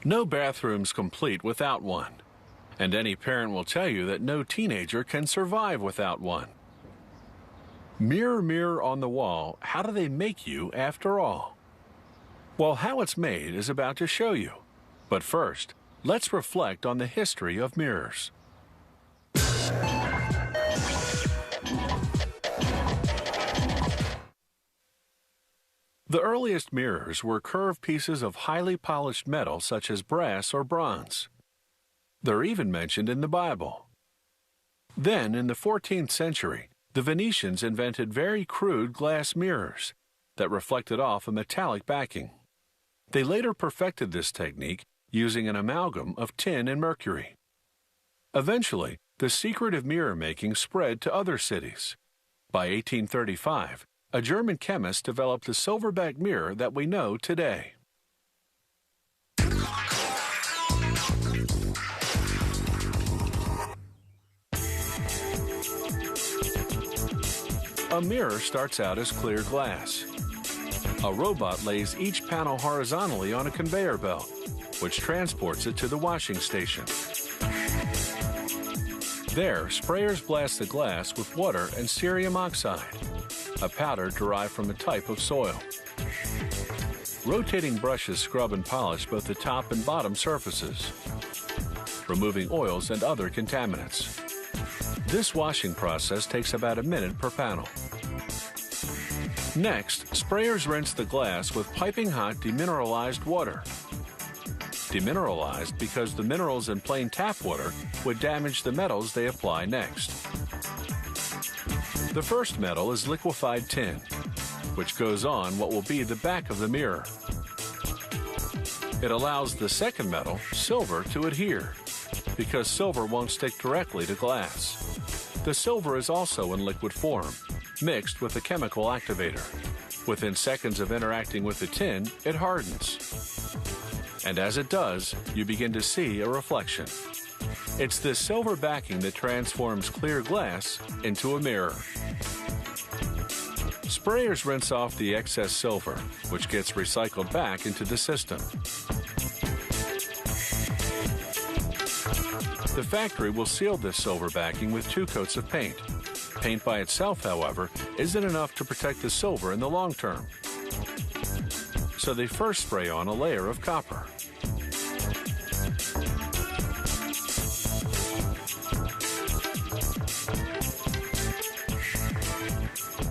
No bathroom's complete without one, and any parent will tell you that no teenager can survive without one. Mirror, mirror on the wall, how do they make you after all? Well, how it's made is about to show you. But first, let's reflect on the history of mirrors. The earliest mirrors were curved pieces of highly polished metal such as brass or bronze. They're even mentioned in the Bible. Then, in the 14th century, the Venetians invented very crude glass mirrors that reflected off a metallic backing. They later perfected this technique using an amalgam of tin and mercury. Eventually, the secret of mirror making spread to other cities. By 1835, a German chemist developed the silverback mirror that we know today. A mirror starts out as clear glass. A robot lays each panel horizontally on a conveyor belt, which transports it to the washing station. There, sprayers blast the glass with water and cerium oxide, a powder derived from a type of soil. Rotating brushes scrub and polish both the top and bottom surfaces, removing oils and other contaminants. This washing process takes about a minute per panel. Next, sprayers rinse the glass with piping hot demineralized water. Demineralized because the minerals in plain tap water would damage the metals they apply next. The first metal is liquefied tin, which goes on what will be the back of the mirror. It allows the second metal, silver, to adhere, because silver won't stick directly to glass. The silver is also in liquid form, mixed with a chemical activator. Within seconds of interacting with the tin, it hardens. And as it does, you begin to see a reflection. It's this silver backing that transforms clear glass into a mirror. Sprayers rinse off the excess silver, which gets recycled back into the system. The factory will seal this silver backing with 2 coats of paint. Paint by itself, however, isn't enough to protect the silver in the long term. So they first spray on a layer of copper.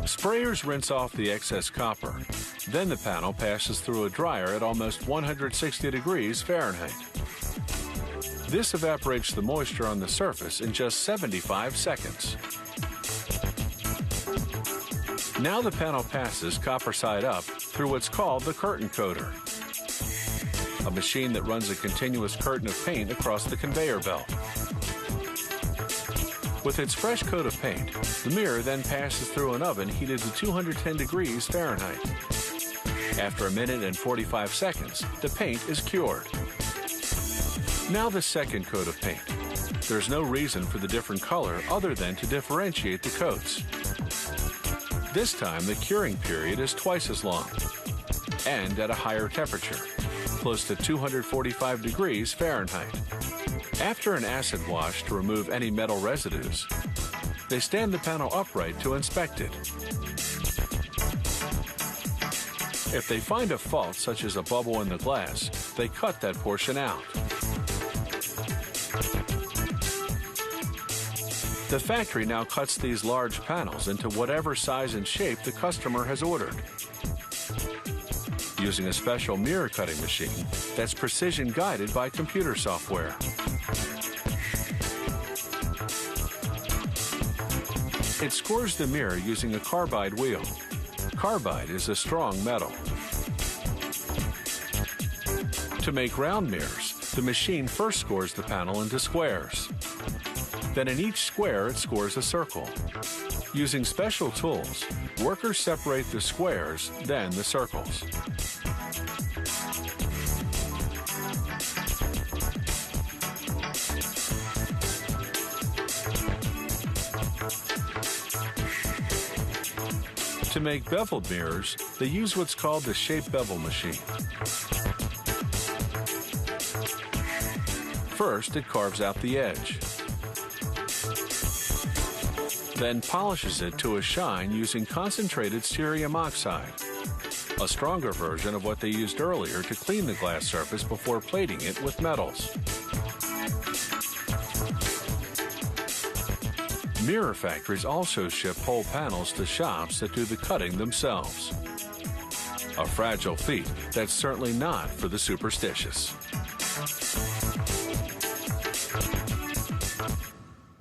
Sprayers rinse off the excess copper. Then the panel passes through a dryer at almost 160 degrees Fahrenheit. This evaporates the moisture on the surface in just 75 seconds. Now the panel passes copper side up through what's called the curtain coater, a machine that runs a continuous curtain of paint across the conveyor belt. With its fresh coat of paint, the mirror then passes through an oven heated to 210 degrees Fahrenheit. After a minute and 45 seconds, the paint is cured. Now the second coat of paint. There's no reason for the different color other than to differentiate the coats. This time, the curing period is twice as long and at a higher temperature, close to 245 degrees Fahrenheit. After an acid wash to remove any metal residues, they stand the panel upright to inspect it. If they find a fault, such as a bubble in the glass, they cut that portion out. The factory now cuts these large panels into whatever size and shape the customer has ordered, using a special mirror cutting machine that's precision guided by computer software. It scores the mirror using a carbide wheel. Carbide is a strong metal. To make round mirrors, the machine first scores the panel into squares. Then in each square, it scores a circle. Using special tools, workers separate the squares, then the circles. To make beveled mirrors, they use what's called the shape bevel machine. First, it carves out the edge, then polishes it to a shine using concentrated cerium oxide, a stronger version of what they used earlier to clean the glass surface before plating it with metals. Mirror factories also ship whole panels to shops that do the cutting themselves. A fragile feat that's certainly not for the superstitious.